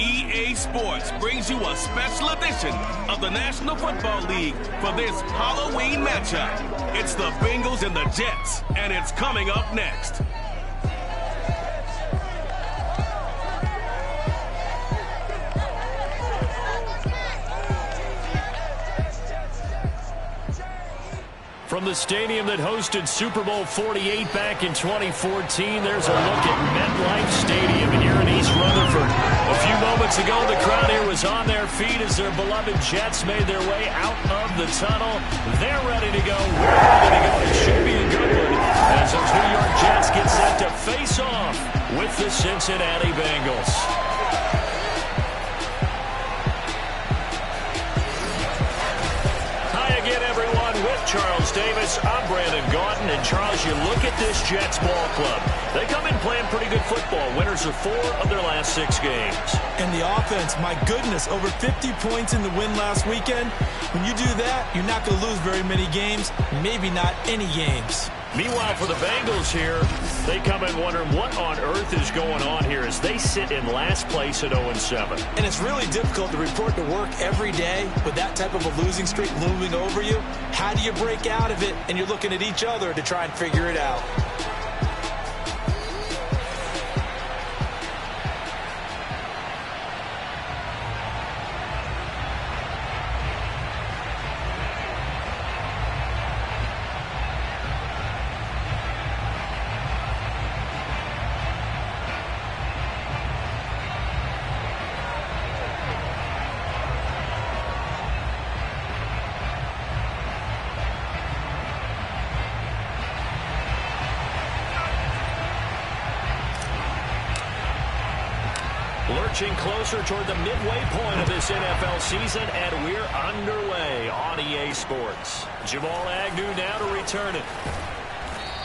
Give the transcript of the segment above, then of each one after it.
EA Sports brings you a special edition of the National Football League for this Halloween matchup. It's the Bengals and the Jets, and it's coming up next. From the stadium that hosted Super Bowl 48 back in 2014, there's a look at MetLife Stadium here in East Rutherford. A few moments ago, the crowd here was on their feet as their beloved Jets made their way out of the tunnel. They're ready to go. We're ready to go. It should be a good one as those New York Jets get set to face off with the Cincinnati Bengals. Charles Davis, I'm Brandon Gaudin, and Charles, you look at this Jets ball club. They come in playing pretty good football. Winners of 4 of their last 6 games. And the offense, my goodness, over 50 points in the win last weekend. When you do that, you're not going to lose very many games, maybe not any games. Meanwhile, for the Bengals here, they come in wondering what on earth is going on here as they sit in last place at 0-7. And it's really difficult to report to work every day with that type of a losing streak looming over you. How do you break out of it? And you're looking at each other to try and figure it out. Lurching closer toward the midway point of this NFL season, and we're underway on EA Sports. Jamal Agnew now to return it.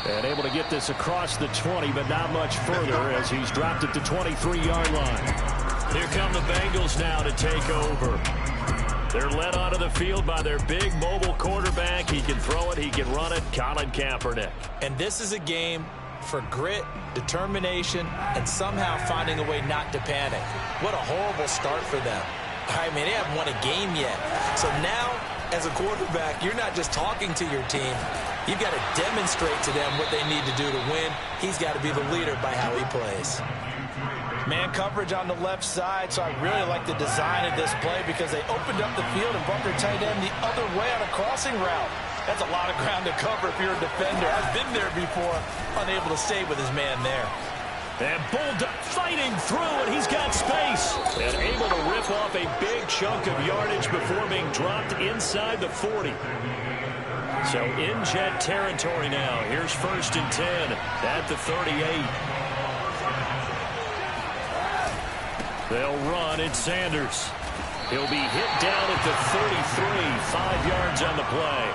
And able to get this across the 20, but not much further as he's dropped it to 23-yard line. Here come the Bengals now to take over. They're led onto the field by their big mobile quarterback. He can throw it, he can run it, Colin Kaepernick. And this is a game for grit, determination, and somehow finding a way not to panic. What a horrible start for them. I mean, they haven't won a game yet. So now, as a quarterback, you're not just talking to your team. You've got to demonstrate to them what they need to do to win. He's got to be the leader by how he plays. Man coverage on the left side, so I really like the design of this play because they opened up the field and brought their tight end the other way on a crossing route. That's a lot of ground to cover if you're a defender. I've been there before, unable to stay with his man there. And Bulldog fighting through, and he's got space. And able to rip off a big chunk of yardage before being dropped inside the 40. So in Jet territory now. Here's 1st and 10 at the 38. They'll run. It's Sanders. He'll be hit down at the 33, 5 yards on the play.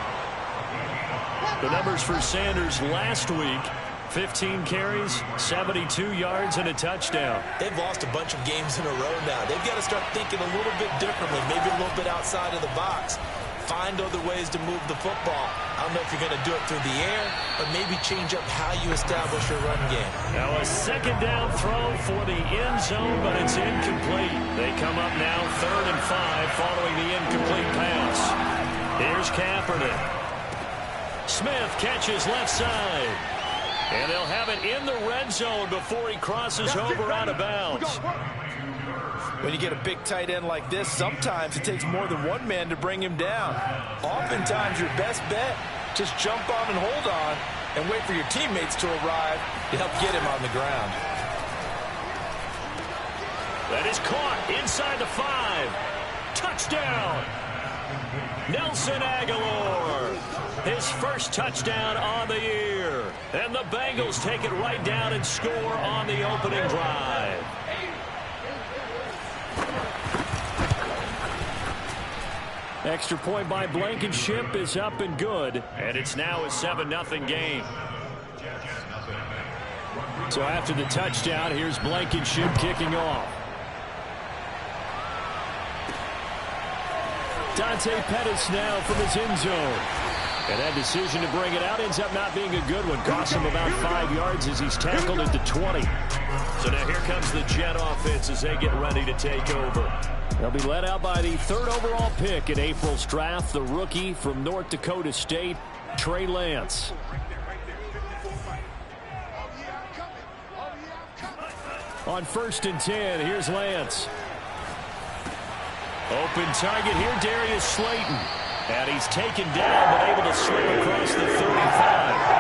The numbers for Sanders last week, 15 carries, 72 yards, and a touchdown. They've lost a bunch of games in a row now. They've got to start thinking a little bit differently, maybe a little bit outside of the box. Find other ways to move the football. I don't know if you're going to do it through the air, but maybe change up how you establish your run game. Now a 2nd down throw for the end zone, but it's incomplete. They come up now 3rd and 5 following the incomplete pass. Here's Kaepernick. Smith catches left side. And they'll have it in the red zone before he crosses over out of bounds. When you get a big tight end like this, sometimes it takes more than one man to bring him down. Oftentimes, your best bet, just jump on and hold on and wait for your teammates to arrive to help get him on the ground. That is caught inside the 5. Touchdown! Nelson Aguilar, his first touchdown on the year. And the Bengals take it right down and score on the opening drive. Extra point by Blankenship is up and good. And it's now a 7-0 game. So after the touchdown, here's Blankenship kicking off. Dante Pettis now from his end zone. And that decision to bring it out ends up not being a good one. Costs him about 5 yards as he's tackled at the 20. So now here comes the Jet offense as they get ready to take over. They'll be led out by the 3rd overall pick in April's draft, the rookie from North Dakota State, Trey Lance. On 1st and 10, here's Lance. Open target here, Darius Slayton. And he's taken down, but able to slip across the 35.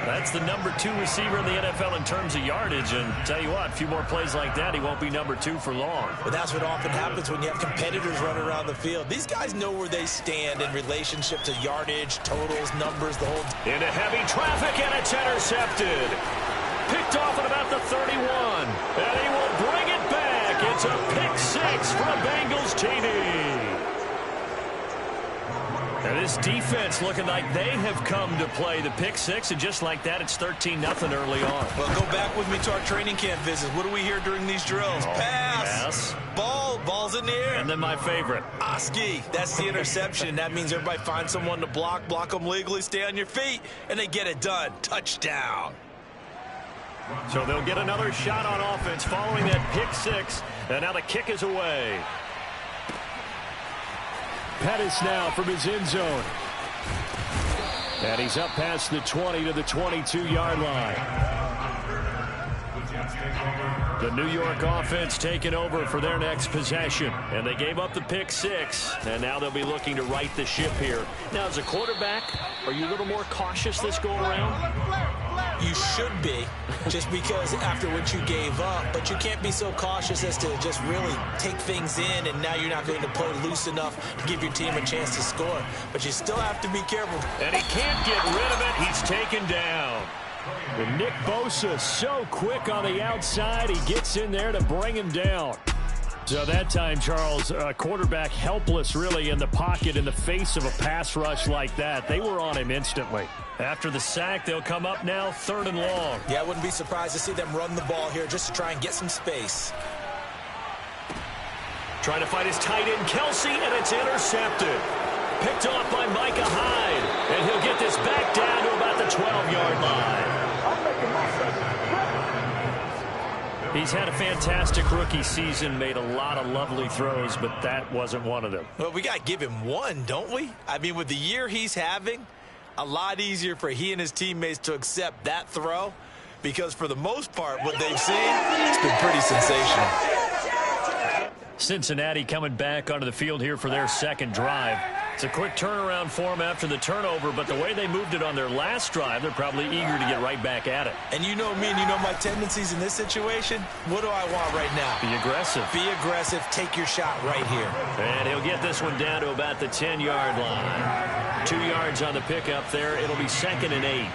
That's the number 2 receiver in the NFL in terms of yardage. And tell you what, a few more plays like that, he won't be number 2 for long. But that's what often happens when you have competitors running around the field. These guys know where they stand in relationship to yardage, totals, numbers, the whole... Into heavy traffic, and it's intercepted. Picked off at about the 31. And he will bring it back. It's a pick 6 for a Bengals TD. And this defense looking like they have come to play the pick 6, and just like that, it's 13-0 early on. Well, go back with me to our training camp visits. What do we hear during these drills? Pass. Ball's in the air. And then my favorite. Oski. That's the interception. That means everybody finds someone to block them legally, stay on your feet, and they get it done. Touchdown. So they'll get another shot on offense following that pick 6, and now the kick is away. Pettis now from his end zone. And he's up past the 20 to the 22-yard line. The New York offense taking over for their next possession. And they gave up the pick 6, and now they'll be looking to right the ship here. Now, as a quarterback, are you a little more cautious this go-around? You should be, just because after what you gave up. But you can't be so cautious as to just really take things in, and now you're not going to play loose enough to give your team a chance to score. But you still have to be careful. And he can't get rid of it. He's taken down. And Nick Bosa so quick on the outside. He gets in there to bring him down. So that time, Charles, quarterback helpless really in the pocket in the face of a pass rush like that. They were on him instantly. After the sack, they'll come up now 3rd and long. Yeah, I wouldn't be surprised to see them run the ball here just to try and get some space. Trying to find his tight end, Kelsey, and it's intercepted. Picked off by Micah Hyde. And he'll get this back down to about the 12-yard line. He's had a fantastic rookie season, made a lot of lovely throws, but that wasn't one of them. Well, we got to give him one, don't we? I mean, with the year he's having, a lot easier for he and his teammates to accept that throw, because for the most part, what they've seen, it's been pretty sensational. Cincinnati coming back onto the field here for their second drive. It's a quick turnaround for them after the turnover, but the way they moved it on their last drive, they're probably eager to get right back at it. And you know me, and you know my tendencies in this situation. What do I want right now? Be aggressive. Be aggressive. Take your shot right here. And he'll get this one down to about the 10-yard line. 2 yards on the pickup there. It'll be 2nd and 8.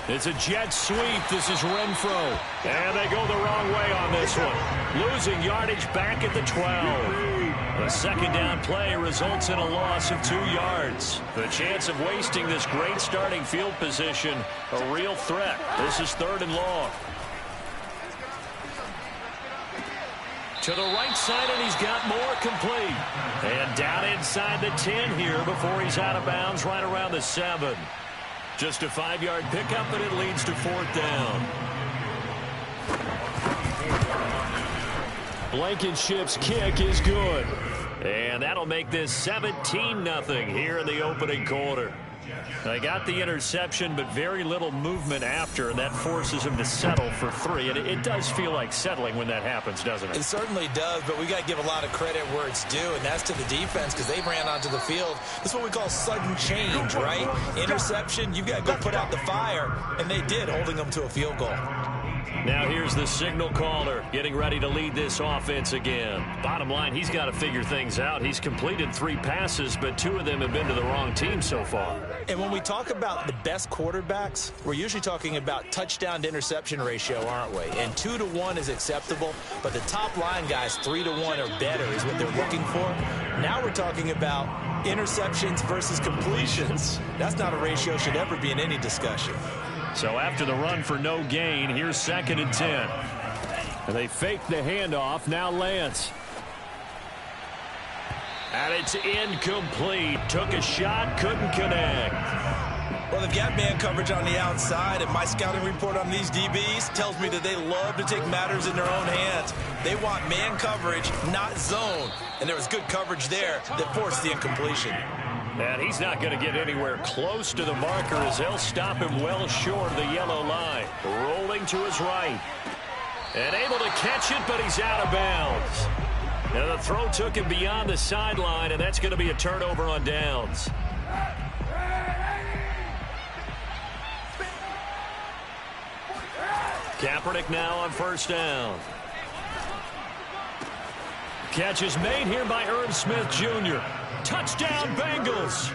It's a jet sweep. This is Renfro. And they go the wrong way on this one. Losing yardage back at the 12. A second down play results in a loss of 2 yards. The chance of wasting this great starting field position, a real threat. This is 3rd and long. To the right side, and he's got more complete. And down inside the 10 here before he's out of bounds right around the 7. Just a 5-yard pickup, and it leads to 4th down. Blankenship's kick is good. And that'll make this 17-0 here in the opening quarter. They got the interception, but very little movement after, and that forces him to settle for 3. And it does feel like settling when that happens, doesn't it? It certainly does, but we got to give a lot of credit where it's due, and that's to the defense, because they ran onto the field. This is what we call sudden change, right? Interception, you got to go put out the fire, and they did, holding them to a field goal. Now here's the signal caller getting ready to lead this offense again. Bottom line, he's got to figure things out. He's completed 3 passes, but 2 of them have been to the wrong team so far. And when we talk about the best quarterbacks, we're usually talking about touchdown to interception ratio, aren't we? And 2 to 1 is acceptable, but the top line guys 3 to 1 or better is what they're looking for. Now we're talking about interceptions versus completions. That's not a ratio should ever be in any discussion. So after the run for no gain, here's 2nd and 10. And they fake the handoff. Now Lance. And it's incomplete. Took a shot, couldn't connect. Well, they've got man coverage on the outside, and my scouting report on these DBs tells me that they love to take matters in their own hands. They want man coverage, not zone. And there was good coverage there that forced the incompletion. And he's not going to get anywhere close to the marker as they'll stop him well short of the yellow line. Rolling to his right. And able to catch it, but he's out of bounds. Now the throw took him beyond the sideline, and that's going to be a turnover on downs. Kaepernick now on first down. Catch is made here by Irv Smith Jr. Touchdown, Bengals.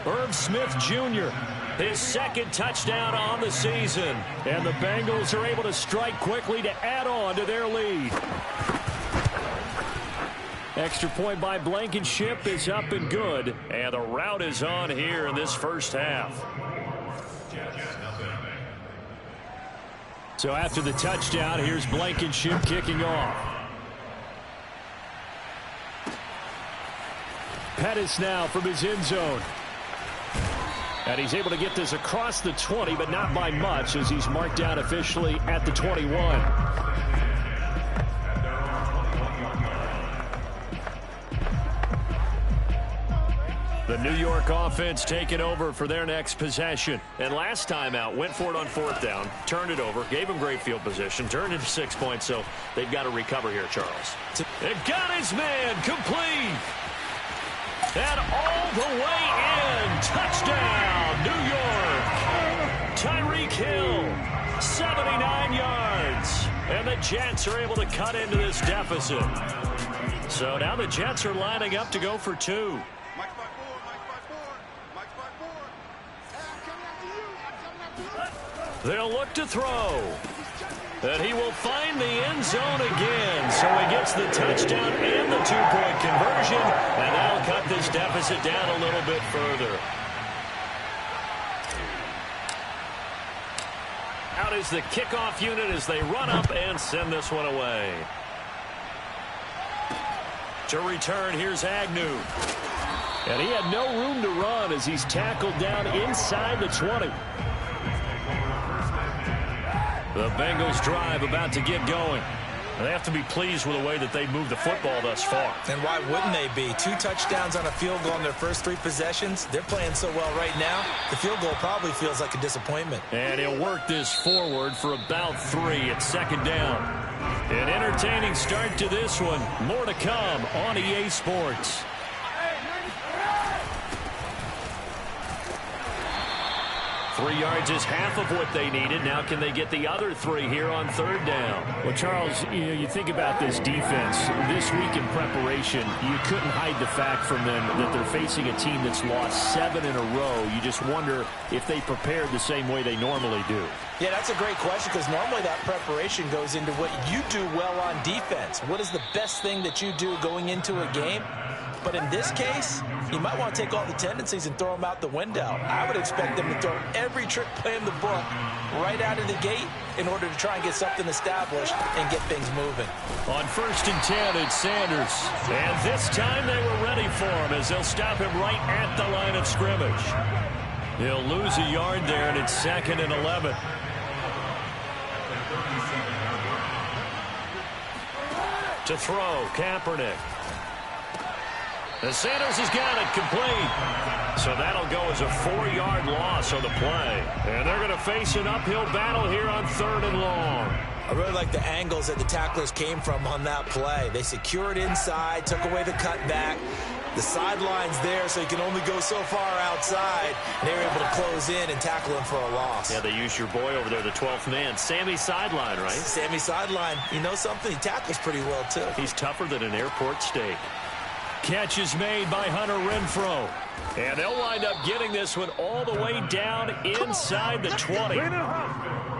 Irv Smith Jr., his second touchdown on the season. And the Bengals are able to strike quickly to add on to their lead. Extra point by Blankenship is up and good. And the route is on here in this first half. So after the touchdown, here's Blankenship kicking off. Pettis now from his end zone. And he's able to get this across the 20, but not by much as he's marked down officially at the 21. The New York offense taking over for their next possession. And last time out, went for it on fourth down, turned it over, gave him great field position, turned it to 6 points, so they've got to recover here, Charles. They've got his man complete. And all the way in. Touchdown, New York. Tyreek Hill, 79 yards. And the Jets are able to cut into this deficit. So now the Jets are lining up to go for two. They'll look to throw. And he will find the end zone again. So he gets the touchdown and the two-point conversion. And that'll cut this deficit down a little bit further. Out is the kickoff unit as they run up and send this one away. To return, here's Agnew. And he had no room to run as he's tackled down inside the 20. The Bengals drive about to get going. They have to be pleased with the way that they moved the football thus far. And why wouldn't they be? 2 touchdowns on a field goal in their first 3 possessions. They're playing so well right now, the field goal probably feels like a disappointment. And he'll work this forward for about 3 at second down. An entertaining start to this one. More to come on EA Sports. 3 yards is half of what they needed. Now can they get the other 3 here on third down? Well, Charles, you think about this defense. This week in preparation, you couldn't hide the fact from them that they're facing a team that's lost 7 in a row. You just wonder if they prepared the same way they normally do. Yeah, that's a great question because normally that preparation goes into what you do well on defense. What is the best thing that you do going into a game? But in this case, you might want to take all the tendencies and throw them out the window. I would expect them to throw every trick play in the book right out of the gate in order to try and get something established and get things moving. On 1st and 10, it's Sanders. And this time they were ready for him as they'll stop him right at the line of scrimmage. He'll lose a yard there, and it's 2nd and 11. To throw, Kaepernick. And Sanders has got it complete. So that'll go as a 4-yard loss on the play. And they're going to face an uphill battle here on 3rd and long. I really like the angles that the tacklers came from on that play. They secured inside, took away the cutback. The sideline's there, so you can only go so far outside. And they were able to close in and tackle him for a loss. Yeah, they used your boy over there, the 12th man. Sammy Sideline, right? Sammy Sideline. You know something? He tackles pretty well, too. He's tougher than an airport steak. Catch is made by Hunter Renfrow. And they'll wind up getting this one all the way down inside the 20.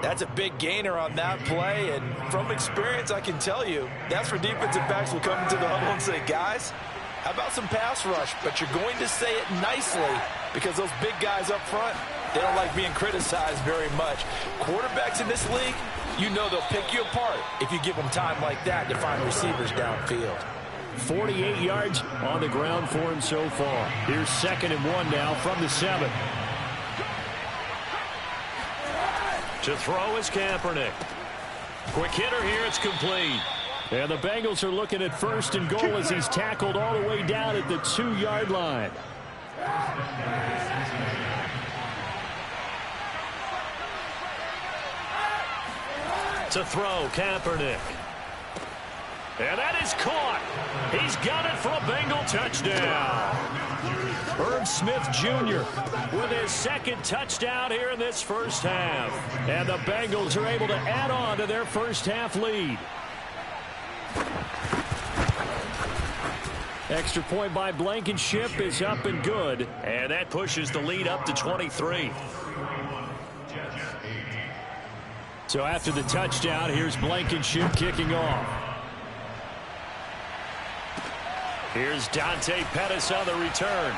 That's a big gainer on that play. And from experience, I can tell you, that's where defensive backs will come into the huddle and say, guys, how about some pass rush? But you're going to say it nicely because those big guys up front, they don't like being criticized very much. Quarterbacks in this league, you know they'll pick you apart if you give them time like that to find receivers downfield. 48 yards on the ground for him so far. Here's 2nd and 1 now from the 7. To throw is Kaepernick. Quick hitter here, it's complete. And the Bengals are looking at 1st and goal as he's tackled all the way down at the 2-yard line. To throw, Kaepernick. And that is caught. He's got it for a Bengal touchdown. Herb Smith Jr. with his 2nd touchdown here in this first half. And the Bengals are able to add on to their first half lead. Extra point by Blankenship is up and good. And that pushes the lead up to 23. So after the touchdown, here's Blankenship kicking off. Here's Dante Pettis on the return.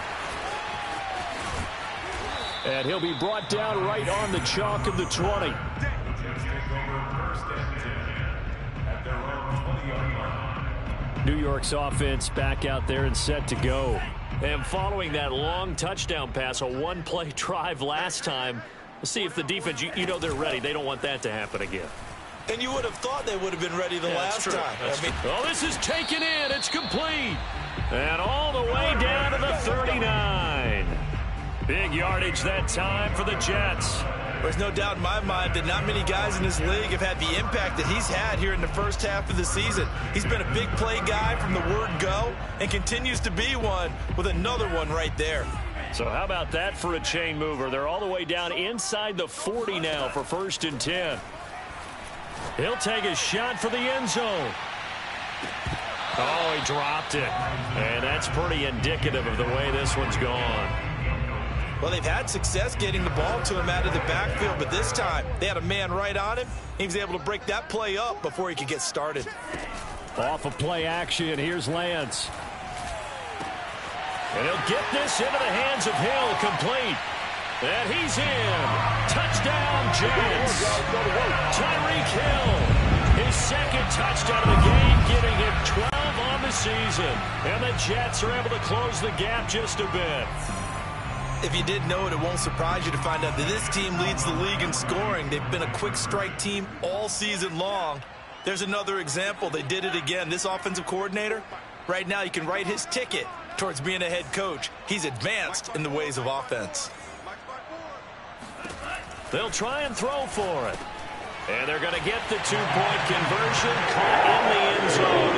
And he'll be brought down right on the chalk of the 20. New York's offense back out there and set to go. And following that long touchdown pass, a one-play drive last time, we'll see if the defense, you know they're ready. They don't want that to happen again. And you would have thought they would have been ready the last time. Oh, this is taken in. It's complete. And all the way down to the 39. Big yardage that time for the Jets. There's no doubt in my mind that not many guys in this league have had the impact that he's had here in the first half of the season. He's been a big play guy from the word go and continues to be one with another one right there. So how about that for a chain mover? They're all the way down inside the 40 now for 1st and 10. He'll take a shot for the end zone. Oh, he dropped it. And that's pretty indicative of the way this one's gone. Well, they've had success getting the ball to him out of the backfield, but this time they had a man right on him. He was able to break that play up before he could get started. Off of play action, here's Lance. And he'll get this into the hands of Hill, complete. And he's in. Touchdown, Jets. Tyreek Hill, his 2nd touchdown of the game, giving him 12 on the season. And the Jets are able to close the gap just a bit. If you didn't know it, it won't surprise you to find out that this team leads the league in scoring. They've been a quick strike team all season long. There's another example. They did it again. This offensive coordinator, right now you can write his ticket towards being a head coach. He's advanced in the ways of offense. They'll try and throw for it. And they're going to get the 2-point conversion, caught in the end zone.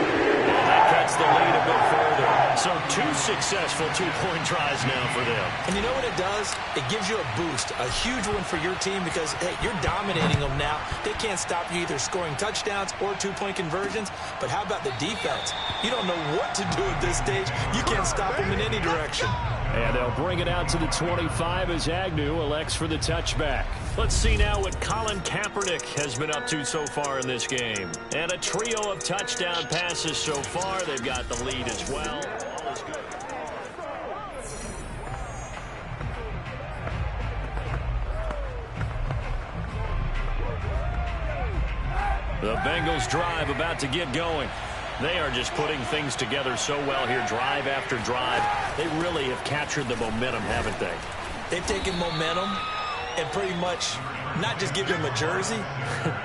And that cuts the lead a bit further. So 2 successful 2-point tries now for them. And you know what it does? It gives you a boost, a huge one for your team because, hey, you're dominating them now. They can't stop you either scoring touchdowns or 2-point conversions. But how about the defense? You don't know what to do at this stage. You can't stop them in any direction. And they'll bring it out to the 25 as Agnew elects for the touchback. Let's see now what Colin Kaepernick has been up to so far in this game. And a trio of touchdown passes so far. They've got the lead as well. All is good. The Bengals drive about to get going. They are just putting things together so well here, drive after drive. They really have captured the momentum, haven't they? They've taken momentum and pretty much not just give him a jersey,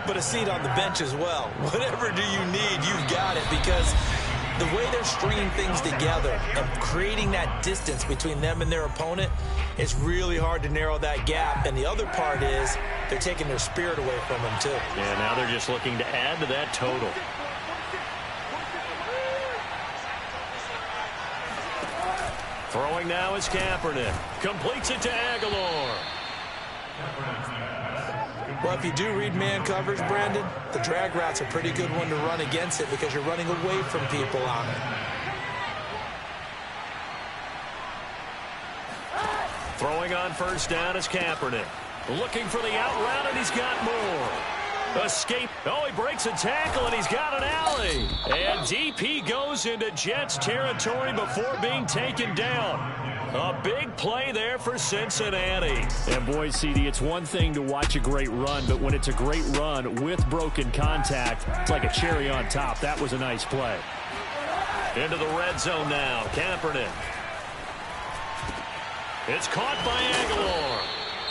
but a seat on the bench as well. Whatever do you need, you've got it, because the way they're stringing things together and creating that distance between them and their opponent, it's really hard to narrow that gap. And the other part is they're taking their spirit away from them, too. Yeah, now they're just looking to add to that total. Throwing now is Kaepernick. Completes it to Aguilar. Well, if you do read man coverage, Brandon, the drag route's a pretty good one to run against it because you're running away from people on it. Throwing on 1st down is Kaepernick. Looking for the out route, and he's got more. Escape. Oh, he breaks a tackle, and he's got an alley. And deep he goes into Jets territory before being taken down. A big play there for Cincinnati. And boy, CD, it's one thing to watch a great run, but when it's a great run with broken contact, it's like a cherry on top. That was a nice play. Into the red zone now. Kaepernick. It's caught by Aguilar.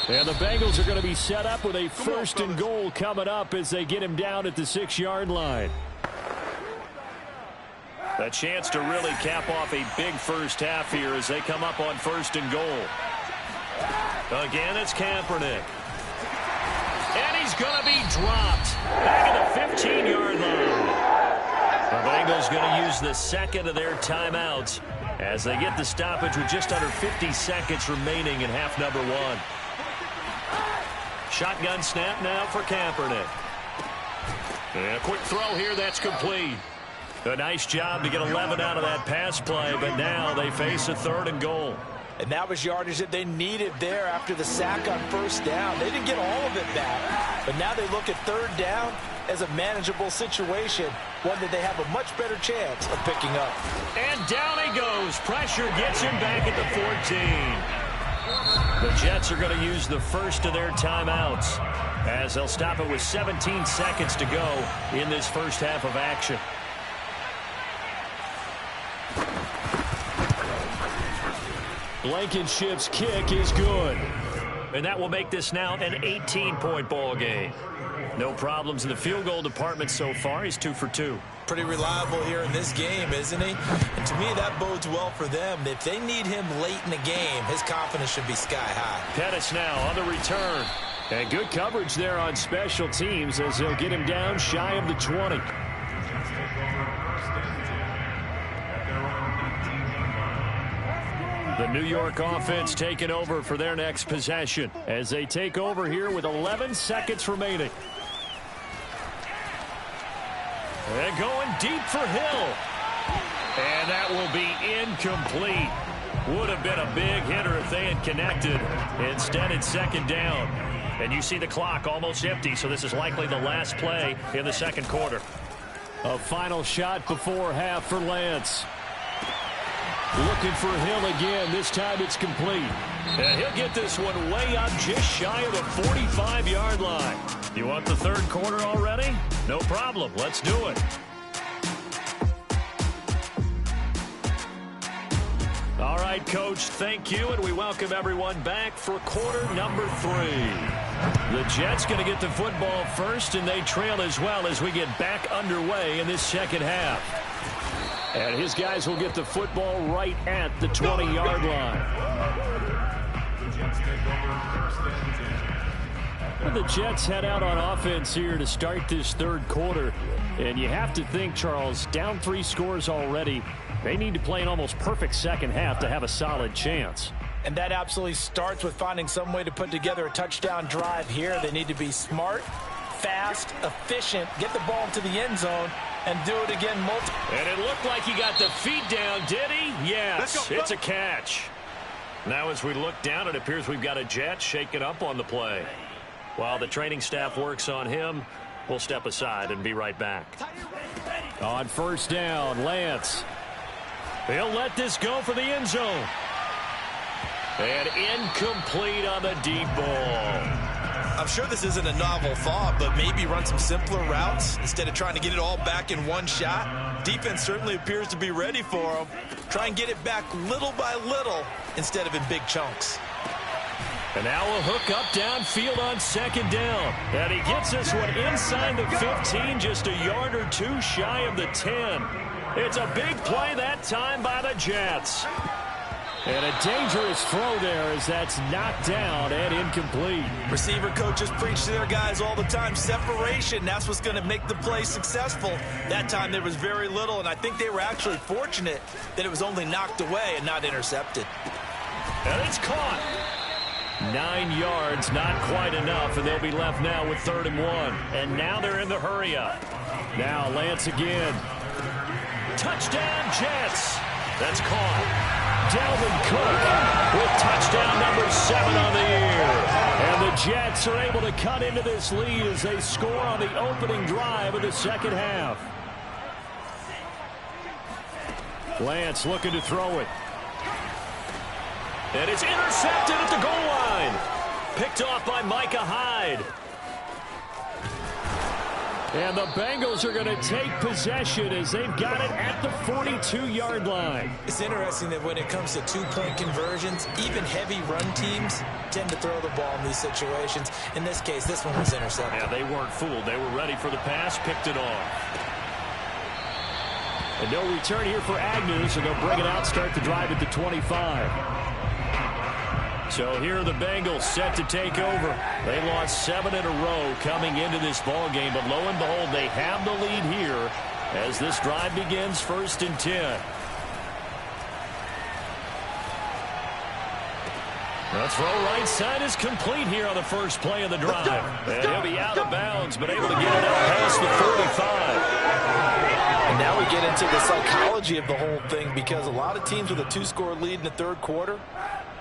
And the Bengals are going to be set up with a 1st and goal coming up as they get him down at the 6-yard line. A chance to really cap off a big first half here as they come up on 1st and goal. Again, it's Kaepernick. And he's going to be dropped back at the 15-yard line. The Bengals going to use the second of their timeouts as they get the stoppage with just under 50 seconds remaining in half number 1. Shotgun snap now for Kaepernick. And a quick throw here, that's complete. A nice job to get 11 out of that pass play, but now they face a 3rd and goal. And that was yardage that they needed there after the sack on 1st down. They didn't get all of it back, but now they look at 3rd down as a manageable situation, one that they have a much better chance of picking up. And down he goes. Pressure gets him back at the 14. The Jets are going to use the first of their timeouts as they'll stop it with 17 seconds to go in this first half of action. Blankenship's kick is good. And that will make this now an 18-point ball game. No problems in the field goal department so far. He's 2 for 2. Pretty reliable here in this game, isn't he? And to me, that bodes well for them. If they need him late in the game, his confidence should be sky high. Pettis now on the return. And good coverage there on special teams as they'll get him down shy of the 20. The New York offense taking over for their next possession as they take over here with 11 seconds remaining. And going deep for Hill. And that will be incomplete. Would have been a big hitter if they had connected. Instead, it's 2nd down. And you see the clock almost empty, so this is likely the last play in the 2nd quarter. A final shot before half for Lance. Looking for Hill again. This time it's complete. And he'll get this one way up just shy of the 45-yard line. You want the 3rd quarter already? No problem. Let's do it. All right, Coach, thank you, and we welcome everyone back for quarter number 3. The Jets going to get the football first, and they trail as well as we get back underway in this 2nd half. And his guys will get the football right at the 20-yard line. And the Jets head out on offense here to start this 3rd quarter. And you have to think, Charles, down 3 scores already. They need to play an almost perfect 2nd half to have a solid chance. And that absolutely starts with finding some way to put together a touchdown drive here. They need to be smart, fast, efficient, get the ball into the end zone, and do it again multiple. And it looked like he got the feet down, did he? Yes, it's a catch. Now as we look down, it appears we've got a Jet shaken up on the play. While the training staff works on him, we'll step aside and be right back. On 1st down, Lance. He'll let this go for the end zone. And incomplete on the deep ball. I'm sure this isn't a novel thought, but maybe run some simpler routes instead of trying to get it all back in one shot. Defense certainly appears to be ready for him. Try and get it back little by little instead of in big chunks. And now a hook up downfield on 2nd down. And he gets this one inside the 15, just a yard or 2 shy of the 10. It's a big play that time by the Jets. And a dangerous throw there as that's knocked down and incomplete. Receiver coaches preach to their guys all the time. Separation, that's what's going to make the play successful. That time there was very little, and I think they were actually fortunate that it was only knocked away and not intercepted. And it's caught. 9 yards, not quite enough, and they'll be left now with 3rd and 1. And now they're in the hurry up. Now Lance again. Touchdown, Jets. That's caught. Dalvin Cook with touchdown number 7 on the year. And the Jets are able to cut into this lead as they score on the opening drive of the 2nd half. Lance looking to throw it. And it's intercepted at the goal line. Picked off by Micah Hyde. And the Bengals are going to take possession as they've got it at the 42-yard line. It's interesting that when it comes to two-point conversions, even heavy run teams tend to throw the ball in these situations. In this case, this one was intercepted. Yeah, they weren't fooled. They were ready for the pass, picked it off. And no return here for Agnew, so they'll bring it out, start the drive at the 25. So here are the Bengals set to take over. They lost 7 in a row coming into this ball game, but lo and behold, they have the lead here as this drive begins, 1st and 10. The throw right side is complete here on the first play of the drive. And he'll be out of bounds, but able to get it out past the 45. And now we get into the psychology of the whole thing, because a lot of teams with a 2-score lead in the third quarter,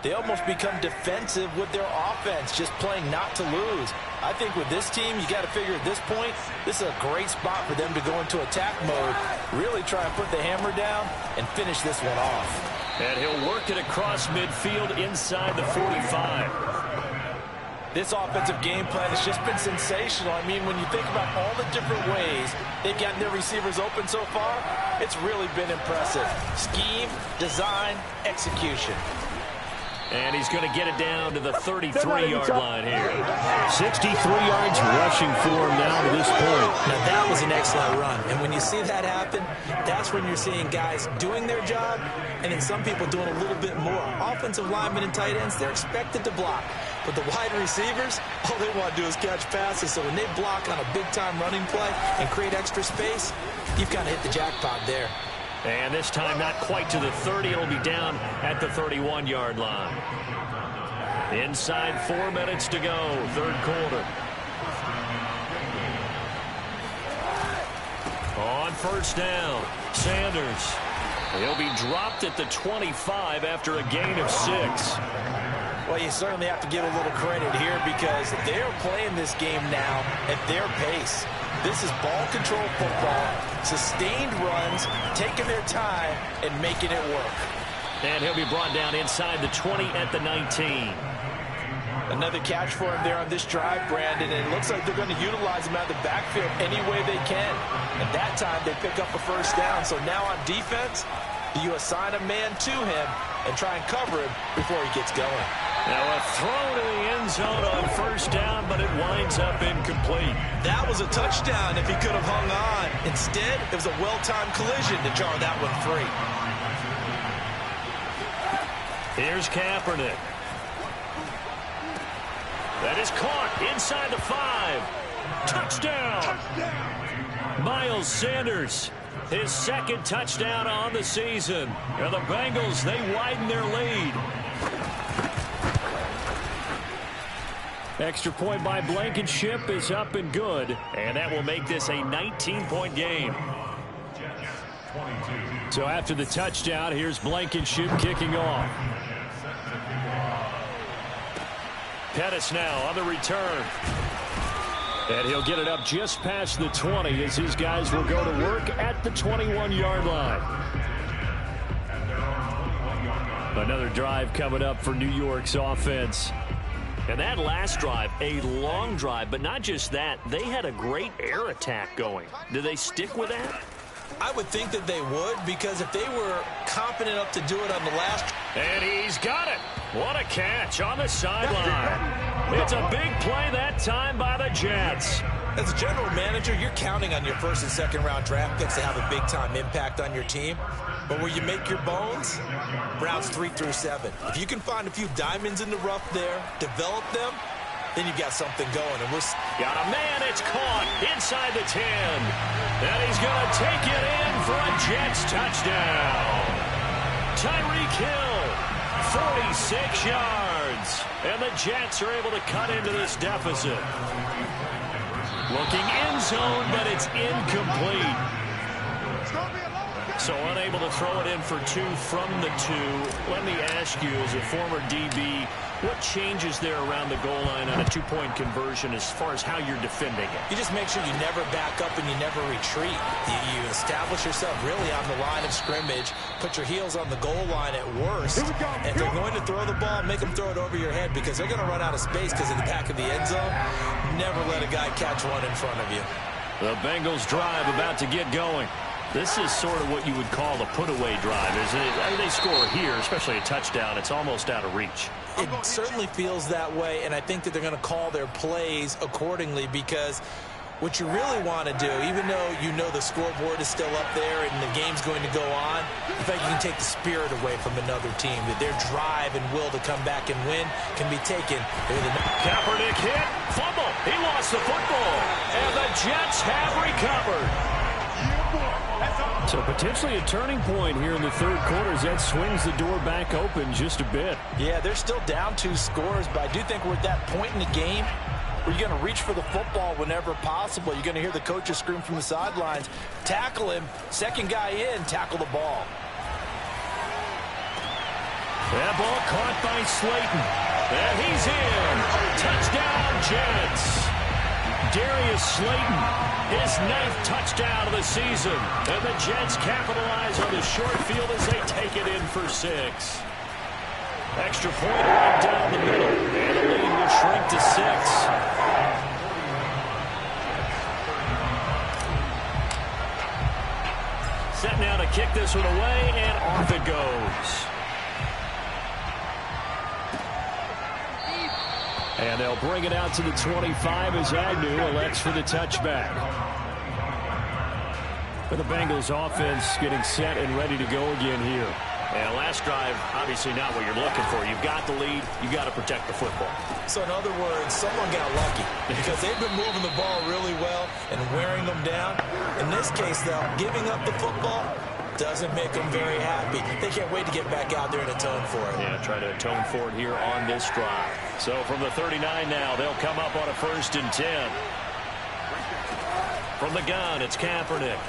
they almost become defensive with their offense, just playing not to lose. I think with this team, you got to figure at this point, this is a great spot for them to go into attack mode, really try and put the hammer down and finish this one off. And he'll work it across midfield inside the 45. This offensive game plan has just been sensational. I mean, when you think about all the different ways they've gotten their receivers open so far, it's really been impressive. Scheme, design, execution. And he's going to get it down to the 33-yard line here. 63 yards rushing for him now to this point. Now, that was an excellent run. And when you see that happen, that's when you're seeing guys doing their job and then some people doing a little bit more. Offensive linemen and tight ends, they're expected to block. But the wide receivers, all they want to do is catch passes. So when they block on a big-time running play and create extra space, you've kind of hit the jackpot there. And this time not quite to the 30. It'll be down at the 31-yard line. Inside 4 minutes to go, third quarter. On first down, Sanders. He'll be dropped at the 25 after a gain of 6. Well, you certainly have to give a little credit here because they're playing this game now at their pace. This is ball control football, sustained runs, taking their time, and making it work. And he'll be brought down inside the 20 at the 19. Another catch for him there on this drive, Brandon, and it looks like they're going to utilize him out of the backfield any way they can. And that time, they pick up a first down. So now on defense, you assign a man to him and try and cover him before he gets going. Now a throw to the end zone on first down, but it winds up incomplete. That was a touchdown if he could have hung on. Instead, it was a well-timed collision to jar that one free. Here's Kaepernick. That is caught inside the 5. Touchdown! Miles Sanders, his second touchdown on the season. And the Bengals, they widen their lead. Extra point by Blankenship is up and good. And that will make this a 19-point game. So after the touchdown, here's Blankenship kicking off. Pettis now on the return. And he'll get it up just past the 20 as his guys will go to work at the 21-yard line. Another drive coming up for New York's offense. And that last drive, a long drive, but not just that. They had a great air attack going. Do they stick with that? I would think that they would, because if they were competent enough to do it on the last... And he's got it. What a catch on the sideline. It's a big play that time by the Jets. As a general manager, you're counting on your first and second round draft picks to have a big-time impact on your team. But where you make your bones, rounds 3 through 7. If you can find a few diamonds in the rough there, develop them, then you've got something going. And we're got a man, it's caught inside the 10. And he's going to take it in for a Jets touchdown. Tyreek Hill, 46 yards. And the Jets are able to cut into this deficit. Looking end zone, but it's incomplete. So unable to throw it in for 2 from the 2. Let me ask you, as a former DB, what changes there around the goal line on a 2-point conversion as far as how you're defending it? You just make sure you never back up and you never retreat. You establish yourself really on the line of scrimmage, put your heels on the goal line at worst. And if they're going to throw the ball, make them throw it over your head, because they're going to run out of space because of the back of the end zone. Never let a guy catch one in front of you. The Bengals drive about to get going. This is sort of what you would call a put-away drive, isn't it? I mean, they score here, especially a touchdown. It's almost out of reach. It certainly feels that way, and I think that they're going to call their plays accordingly, because what you really want to do, even though you know the scoreboard is still up there and the game's going to go on, in fact, you can take the spirit away from another team, that their drive and will to come back and win can be taken. Kaepernick hit, fumble. He lost the football, and the Jets have recovered. So potentially a turning point here in the third quarter as that swings the door back open just a bit. Yeah, they're still down 2 scores, but I do think we're at that point in the game where you're going to reach for the football whenever possible. You're going to hear the coaches scream from the sidelines, tackle him, second guy in, tackle the ball. That ball caught by Slayton. And he's in. Touchdown, Jets. Darius Slayton, his 9th touchdown of the season. And the Jets capitalize on the short field as they take it in for 6. Extra point right down the middle. And the lead will shrink to 6. Set now to kick this one away, and off it goes. And they'll bring it out to the 25 as Agnew elects for the touchback. For the Bengals offense getting set and ready to go again here. And last drive, obviously not what you're looking for. You've got the lead. You've got to protect the football. So in other words, someone got lucky because they've been moving the ball really well and wearing them down. In this case, though, giving up the football doesn't make them very happy. They can't wait to get back out there and atone for it. Yeah, try to atone for it here on this drive. So from the 39 now, they'll come up on a 1st and 10. From the gun, it's Kaepernick.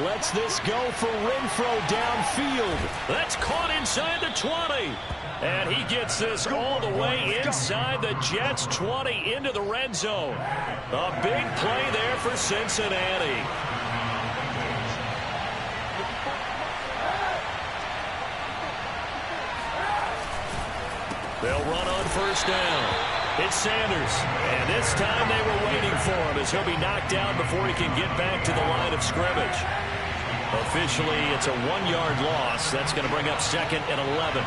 Lets this go for Renfro downfield. That's caught inside the 20. And he gets this all the way inside the Jets 20 into the red zone. A big play there for Cincinnati. They'll run on 1st down. It's Sanders. And this time they were waiting for him as he'll be knocked down before he can get back to the line of scrimmage. Officially, it's a 1-yard loss. That's going to bring up 2nd and 11.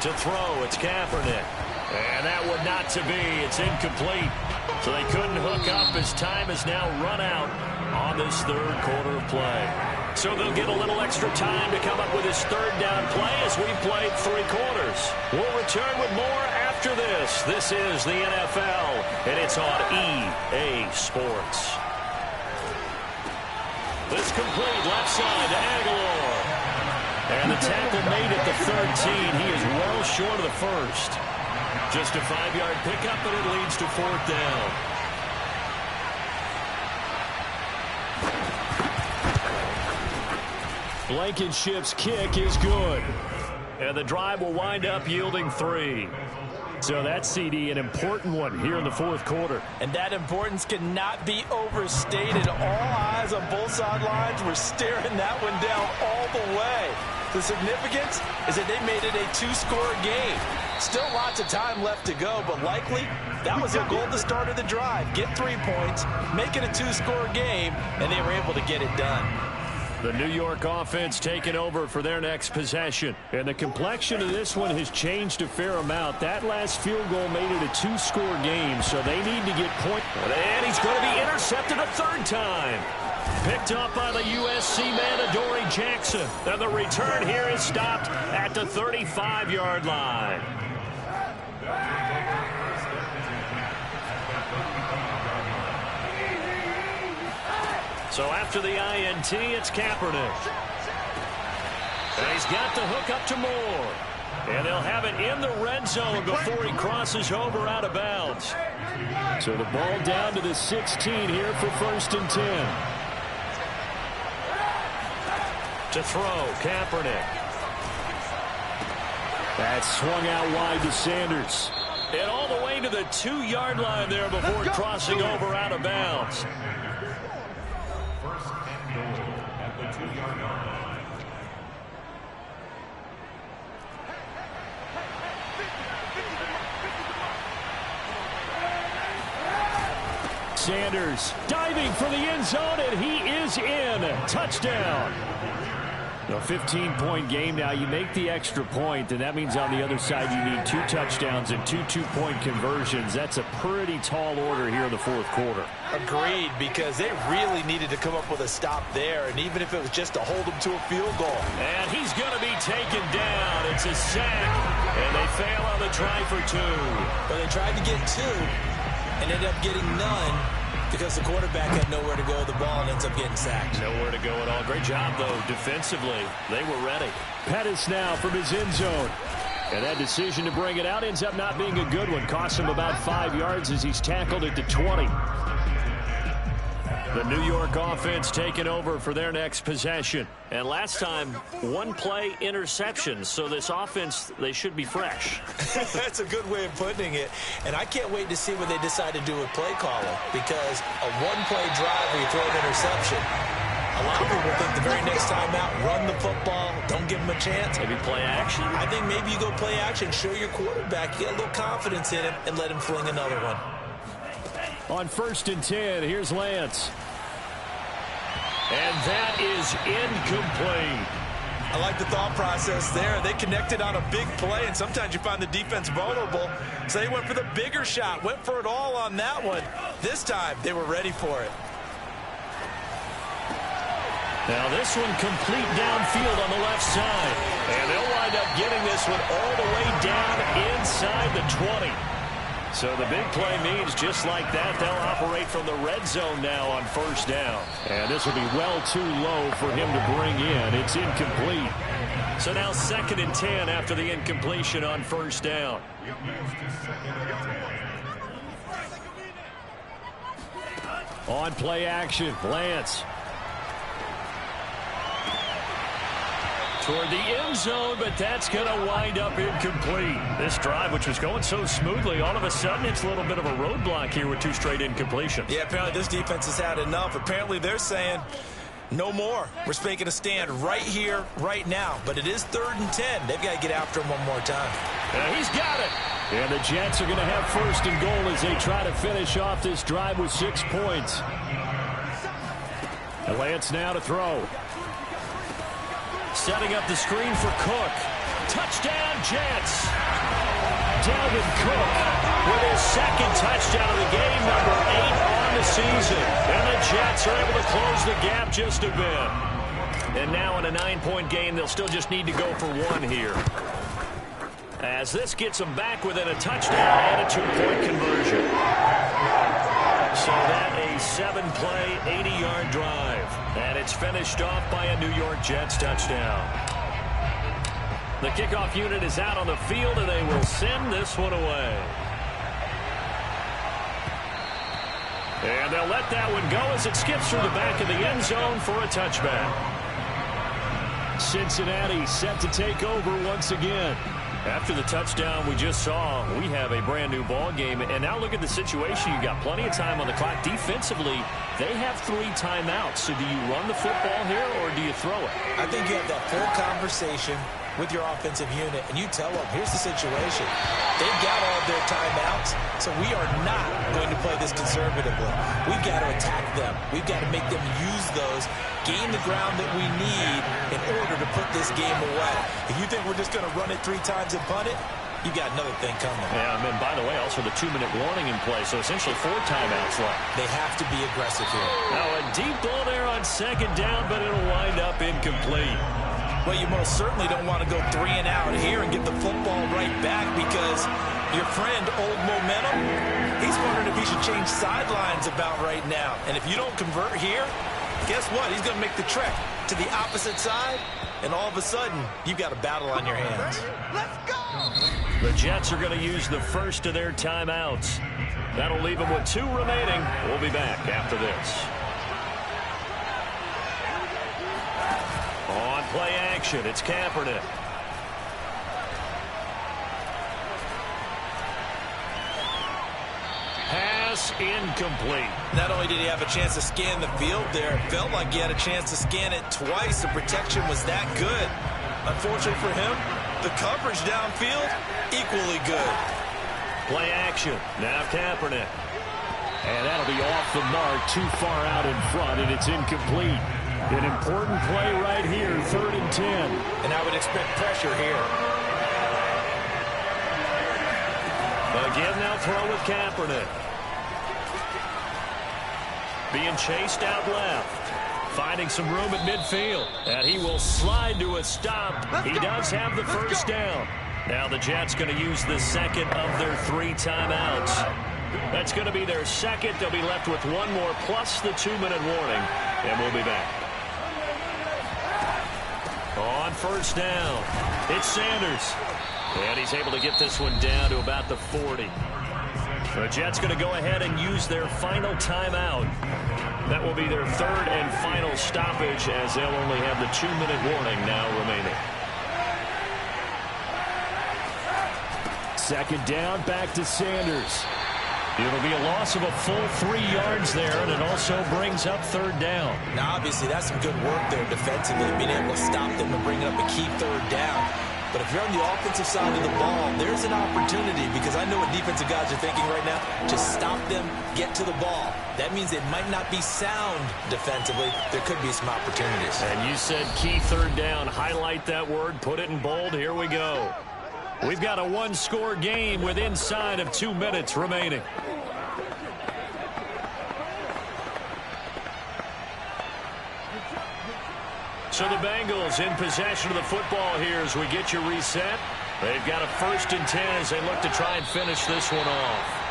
To throw, it's Kaepernick. And that would not to be. It's incomplete. So they couldn't hook up as time is now run out on this third quarter of play. So they'll get a little extra time to come up with his 3rd down play as we've played 3 quarters. We'll return with more after this. This is the NFL, and it's on EA Sports. This complete left side to Aguilar. And the tackle made at the 13. He is well short of the 1st. Just a 5-yard pickup, and it leads to 4th down. Blankenship's kick is good. And the drive will wind up yielding 3. So that's, CD, an important one here in the 4th quarter. And that importance cannot be overstated. All eyes on both sidelines were staring that one down all the way. The significance is that they made it a 2-score game. Still lots of time left to go, but likely that was their goal at the start of the drive. Get 3 points, make it a 2-score game, and they were able to get it done. The New York offense taking over for their next possession. And the complexion of this one has changed a fair amount. That last field goal made it a 2-score game, so they need to get points. And he's going to be intercepted a 3rd time. Picked up by the USC man, Adoree Jackson. And the return here is stopped at the 35-yard line. So after the INT, it's Kaepernick. And he's got the hook up to Moore. And they'll have it in the red zone before he crosses over out of bounds. So the ball down to the 16 here for 1st and 10. To throw, Kaepernick. That swung out wide to Sanders. And all the way to the 2-yard line there before crossing over out of bounds. Sanders diving for the end zone, and he is in. Touchdown. A 15-point game now. You make the extra point, and that means on the other side you need 2 touchdowns and 2 two-point conversions. That's a pretty tall order here in the fourth quarter. Agreed, because they really needed to come up with a stop there, and even if it was just to hold them to a field goal. And he's going to be taken down. It's a sack, and they fail on the try for 2. But they tried to get 2 and ended up getting none, because the quarterback had nowhere to go with the ball and ends up getting sacked. Nowhere to go at all. Great job, though, defensively. They were ready. Pettis now from his end zone. And that decision to bring it out ends up not being a good one. Costs him about 5 yards as he's tackled at the 20. The New York offense taking over for their next possession. And last time, 1-play interception. So this offense, they should be fresh. That's a good way of putting it. And I can't wait to see what they decide to do with play calling, because a 1-play drive where you throw an interception, a lot of people think the very next time out, run the football, don't give them a chance. Maybe play action? I think maybe you go play action, show your quarterback, get a little confidence in him, and let him fling another one. On 1st and 10, here's Lance. And that is incomplete. I like the thought process there. They connected on a big play, and sometimes you find the defense vulnerable. So they went for the bigger shot, went for it all on that one. This time, they were ready for it. Now this one complete downfield on the left side. And they'll wind up getting this one all the way down inside the 20. So the big play means just like that, they'll operate from the red zone now on 1st down. And this will be well too low for him to bring in. It's incomplete. So now 2nd and 10 after the incompletion on 1st down. On play action, Lance. Toward the end zone, but that's going to wind up incomplete. This drive, which was going so smoothly, all of a sudden it's a little bit of a roadblock here with 2 straight incompletions. Yeah, apparently this defense has had enough. Apparently they're saying no more. We're making a stand right here, right now. But it is 3rd and 10. They've got to get after him one more time. He's got it. And the Jets are going to have 1st and goal as they try to finish off this drive with 6 points. Lance now to throw. Setting up the screen for Cook. Touchdown, Jets. Dalvin Cook with his 2nd touchdown of the game, number 8 on the season. And the Jets are able to close the gap just a bit. And now in a 9-point game, they'll still just need to go for 1 here. As this gets them back within a touchdown and a 2-point conversion. So that a 7-play, 80-yard drive. And it's finished off by a New York Jets touchdown. The kickoff unit is out on the field, and they will send this one away. And they'll let that one go as it skips through the back of the end zone for a touchback. Cincinnati set to take over once again. After the touchdown we just saw, we have a brand new ball game. And now look at the situation. You got plenty of time on the clock. Defensively, they have 3 timeouts. So do you run the football here or do you throw it? I think you have that full conversation with your offensive unit, and you tell them, here's the situation. They've got all of their timeouts, so we are not going to play this conservatively. We've got to attack them. We've got to make them use those, gain the ground that we need in order to put this game away. If you think we're just going to run it 3 times and punt it, you got another thing coming. Yeah, and by the way, also the 2-minute warning in play, so essentially 4 timeouts left. They have to be aggressive here. Now a deep ball there on 2nd down, but it'll wind up incomplete. Well, you most certainly don't want to go 3 and out here and get the football right back, because your friend, Old Momentum, he's wondering if he should change sidelines about right now. And if you don't convert here, guess what? He's going to make the trek to the opposite side, and all of a sudden, you've got a battle on your hands. Let's go! The Jets are going to use the first of their timeouts. That'll leave them with 2 remaining. We'll be back after this. On play action, it's Kaepernick. Pass incomplete. Not only did he have a chance to scan the field there, it felt like he had a chance to scan it twice. The protection was that good. Unfortunately for him, the coverage downfield, equally good. Play action, now Kaepernick. And that'll be off the mark, too far out in front, and it's incomplete. An important play right here, 3rd and 10. And I would expect pressure here. Again, they'll throw with Kaepernick. Being chased out left. Finding some room at midfield. And he will slide to a stop. He does have the first down. Now the Jets going to use the second of their 3 timeouts. That's going to be their second. They'll be left with 1 more plus the 2-minute warning. And we'll be back. On first down, it's Sanders. And he's able to get this one down to about the 40. The Jets going to go ahead and use their final timeout. That will be their 3rd and final stoppage, as they'll only have the 2-minute warning now remaining. Second down, back to Sanders. It'll be a loss of a full 3 yards there, and it also brings up 3rd down. Now, obviously, that's some good work there defensively, being able to stop them and bring up a key 3rd down. But if you're on the offensive side of the ball, there's an opportunity, because I know what defensive guys are thinking right now. Just stop them, get to the ball. That means they might not be sound defensively. There could be some opportunities. And you said key 3rd down. Highlight that word, put it in bold. Here we go. We've got a 1-score game with inside of 2 minutes remaining. So the Bengals in possession of the football here as we get you reset. They've got a 1st and 10 as they look to try and finish this one off.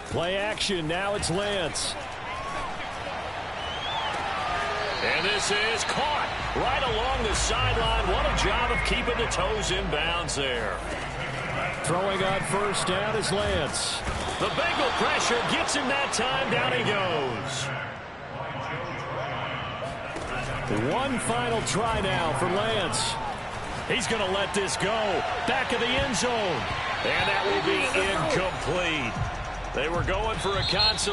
Play action, now it's Lance. And this is caught right along the sideline. What a job of keeping the toes in bounds there. Throwing on first down is Lance. The Bengal pressure gets him that time. Down he goes. One final try now for Lance. He's going to let this go. Back of the end zone. And that will be incomplete. They were going for a consolation.